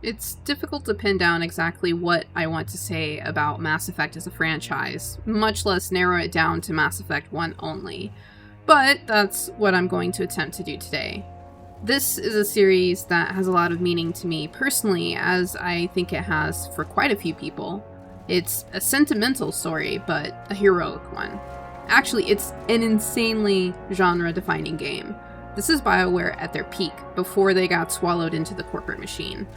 It's difficult to pin down exactly what I want to say about Mass Effect as a franchise, much less narrow it down to Mass Effect 1 only. But that's what I'm going to attempt to do today. This is a series that has a lot of meaning to me personally, as I think it has for quite a few people. It's a sentimental story, but a heroic one. Actually, it's an insanely genre-defining game. This is BioWare at their peak, before they got swallowed into the corporate machine.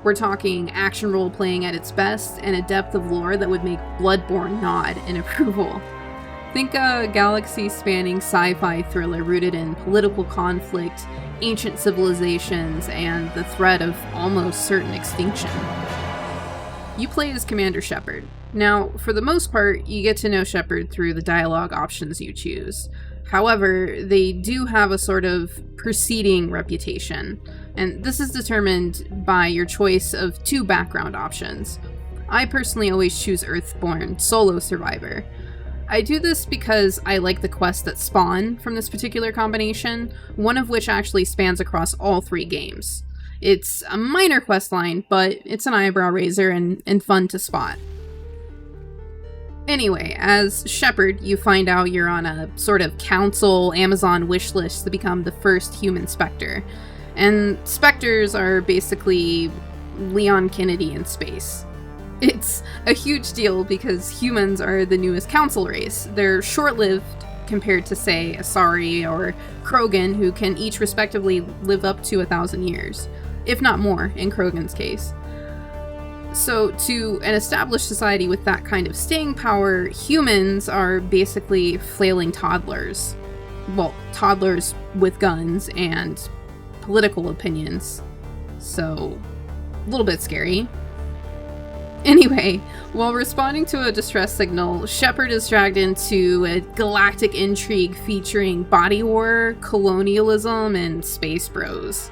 We're talking action role-playing at its best, and a depth of lore that would make Bloodborne nod in approval. Think a galaxy-spanning sci-fi thriller rooted in political conflict, ancient civilizations, and the threat of almost certain extinction. You play as Commander Shepard. Now, for the most part, you get to know Shepard through the dialogue options you choose. However, they do have a sort of preceding reputation, and this is determined by your choice of two background options. I personally always choose Earthborn Solo Survivor. I do this because I like the quests that spawn from this particular combination, one of which actually spans across all three games. It's a minor quest line, but it's an eyebrow raiser and fun to spot. Anyway, as Shepard, you find out you're on a sort of council Amazon wish list to become the first human Spectre. And Spectres are basically Leon Kennedy in space. It's a huge deal because humans are the newest council race. They're short-lived compared to, say, Asari or Krogan, who can each respectively live up to 1,000 years, if not more in Krogan's case. So, to an established society with that kind of staying power, humans are basically flailing toddlers. Well, toddlers with guns and political opinions. So, a little bit scary. Anyway, while responding to a distress signal, Shepard is dragged into a galactic intrigue featuring body war, colonialism, and space bros.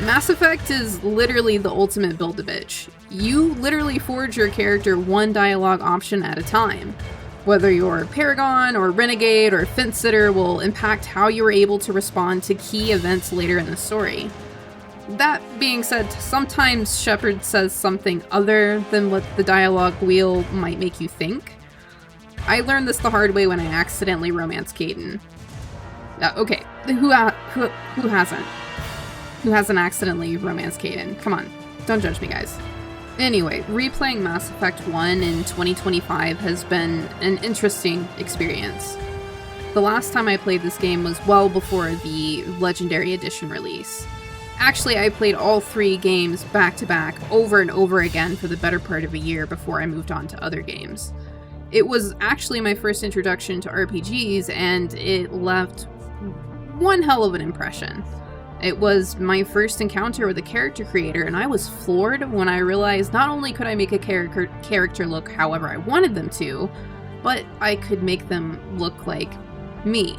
Mass Effect is literally the ultimate build-a-bitch. You literally forge your character one dialogue option at a time. Whether you're Paragon or Renegade or Fence Sitter will impact how you are able to respond to key events later in the story. That being said, sometimes Shepard says something other than what the dialogue wheel might make you think. I learned this the hard way when I accidentally romanced Kaidan. Okay, who hasn't? Who hasn't accidentally romanced Kaidan? Come on, don't judge me, guys. Anyway, replaying Mass Effect 1 in 2025 has been an interesting experience. The last time I played this game was well before the Legendary Edition release. Actually, I played all three games back to back over and over again for the better part of a year before I moved on to other games. It was actually my first introduction to RPGs, and it left one hell of an impression. It was my first encounter with a character creator, and I was floored when I realized not only could I make a character look however I wanted them to, but I could make them look like me.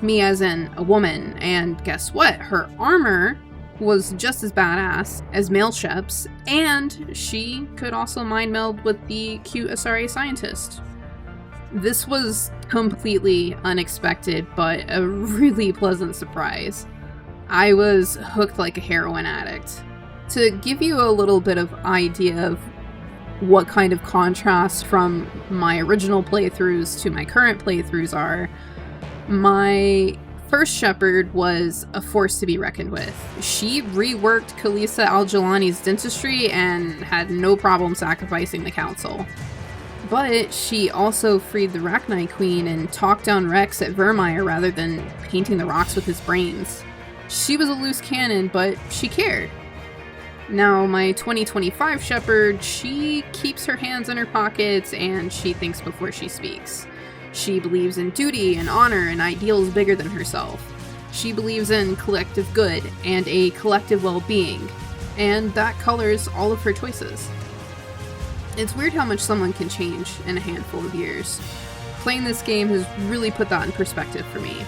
Me as in a woman, and guess what? Her armor was just as badass as Male Shep's, and she could also mind meld with the cute Asari scientist. This was completely unexpected, but a really pleasant surprise. I was hooked like a heroin addict. To give you a little bit of idea of what kind of contrast from my original playthroughs to my current playthroughs are, my first Shepard was a force to be reckoned with. She reworked Khalisah Al-Jilani's dentistry and had no problem sacrificing the council. But she also freed the Rachni Queen and talked down Rex at Vermeer rather than painting the rocks with his brains. She was a loose cannon, but she cared. Now, my 2025 Shepard, she keeps her hands in her pockets and she thinks before she speaks. She believes in duty and honor and ideals bigger than herself. She believes in collective good and a collective well-being, and that colors all of her choices. It's weird how much someone can change in a handful of years. Playing this game has really put that in perspective for me.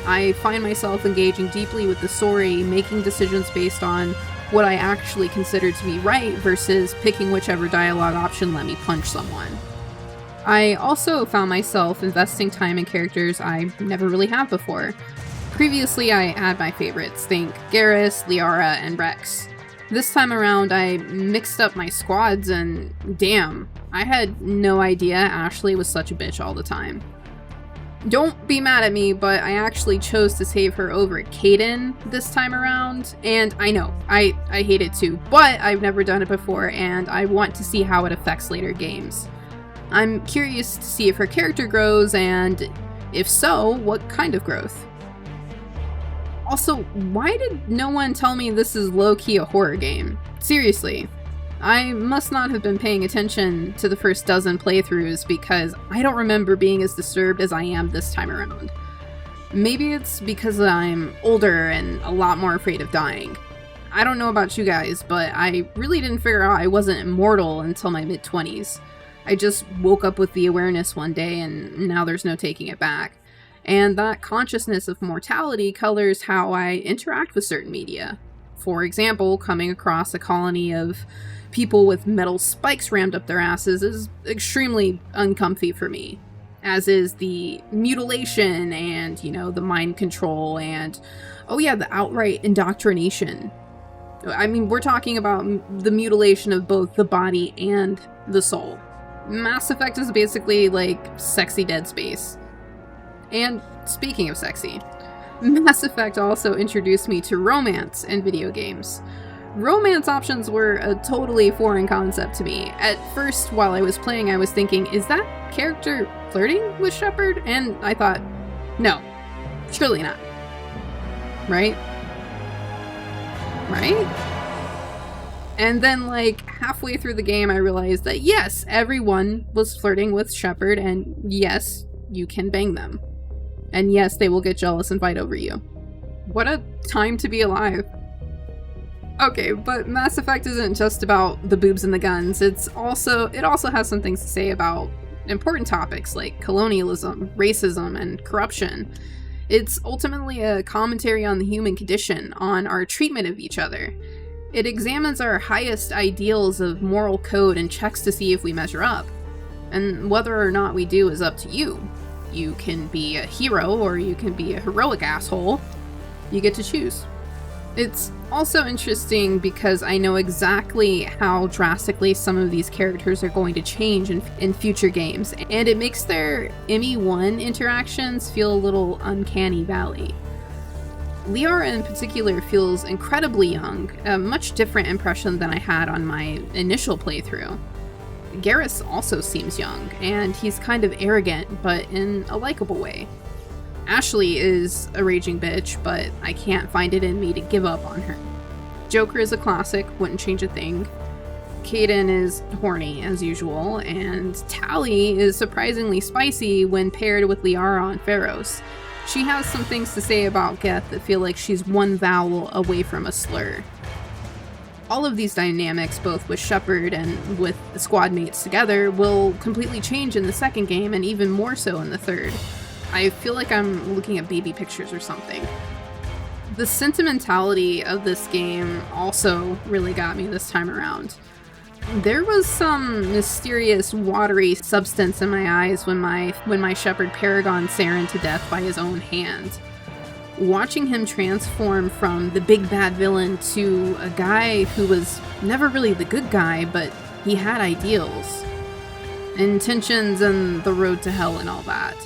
I find myself engaging deeply with the story, making decisions based on what I actually consider to be right versus picking whichever dialogue option let me punch someone. I also found myself investing time in characters I never really have before. Previously, I had my favorites, think Garrus, Liara, and Rex. This time around, I mixed up my squads, and damn, I had no idea Ashley was such a bitch all the time. Don't be mad at me, but I actually chose to save her over Kaidan this time around, and I know, I hate it too, but I've never done it before, and I want to see how it affects later games. I'm curious to see if her character grows, and if so, what kind of growth. Also, why did no one tell me this is low-key a horror game? Seriously. I must not have been paying attention to the first dozen playthroughs because I don't remember being as disturbed as I am this time around. Maybe it's because I'm older and a lot more afraid of dying. I don't know about you guys, but I really didn't figure out I wasn't immortal until my mid-20s. I just woke up with the awareness one day and now there's no taking it back. And that consciousness of mortality colors how I interact with certain media. For example, coming across a colony of people with metal spikes rammed up their asses is extremely uncomfy for me. As is the mutilation and, the mind control and, oh yeah, the outright indoctrination. I mean, we're talking about the mutilation of both the body and the soul. Mass Effect is basically like sexy Dead Space. And speaking of sexy, Mass Effect also introduced me to romance in video games. Romance options were a totally foreign concept to me. At first, while I was playing, I was thinking, is that character flirting with Shepard? And I thought, no, surely not. Right? And then, like, halfway through the game, I realized that yes, everyone was flirting with Shepard, and yes, you can bang them. And yes, they will get jealous and fight over you. What a time to be alive. Okay, but Mass Effect isn't just about the boobs and the guns. It also has some things to say about important topics like colonialism, racism, and corruption. It's ultimately a commentary on the human condition, on our treatment of each other. It examines our highest ideals of moral code and checks to see if we measure up. And whether or not we do is up to you. You can be a hero or you can be a heroic asshole. You get to choose. It's also interesting because I know exactly how drastically some of these characters are going to change in future games, and it makes their ME1 interactions feel a little uncanny valley. Liara in particular feels incredibly young, a much different impression than I had on my initial playthrough. Garrus also seems young, and he's kind of arrogant, but in a likable way. Ashley is a raging bitch, but I can't find it in me to give up on her. Joker is a classic, wouldn't change a thing. Kaidan is horny, as usual, and Tali is surprisingly spicy when paired with Liara on Pharos. She has some things to say about Geth that feel like she's one vowel away from a slur. All of these dynamics, both with Shepard and with the squad mates together, will completely change in the second game and even more so in the third. I feel like I'm looking at baby pictures or something. The sentimentality of this game also really got me this time around. There was some mysterious watery substance in my eyes when my Shepard Paragon Saren to death by his own hand. Watching him transform from the big bad villain to a guy who was never really the good guy, but he had ideals, intentions, and the road to hell and all that.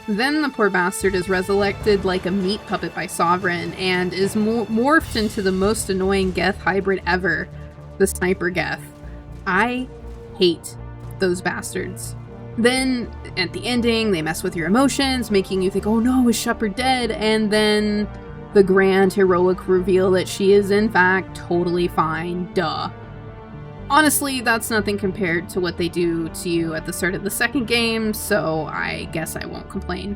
Then the poor bastard is resurrected like a meat puppet by Sovereign and is morphed into the most annoying Geth hybrid ever, the Sniper Geth. I hate those bastards. Then, at the ending, they mess with your emotions, making you think, oh no, is Shepard dead? And then the grand heroic reveal that she is in fact totally fine, duh. Honestly, that's nothing compared to what they do to you at the start of the second game, so I guess I won't complain.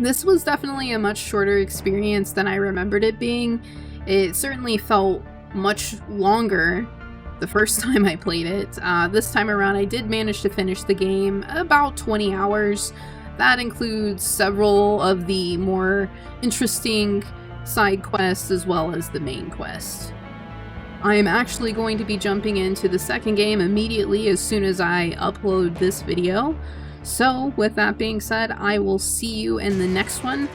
This was definitely a much shorter experience than I remembered it being. It certainly felt much longer the first time I played it. This time around, I did manage to finish the game about 20 hours. That includes several of the more interesting side quests as well as the main quest. I am actually going to be jumping into the second game immediately as soon as I upload this video. So with that being said, I will see you in the next one.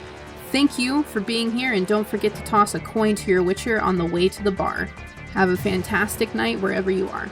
Thank you for being here, and don't forget to toss a coin to your Witcher on the way to the bar. Have a fantastic night wherever you are.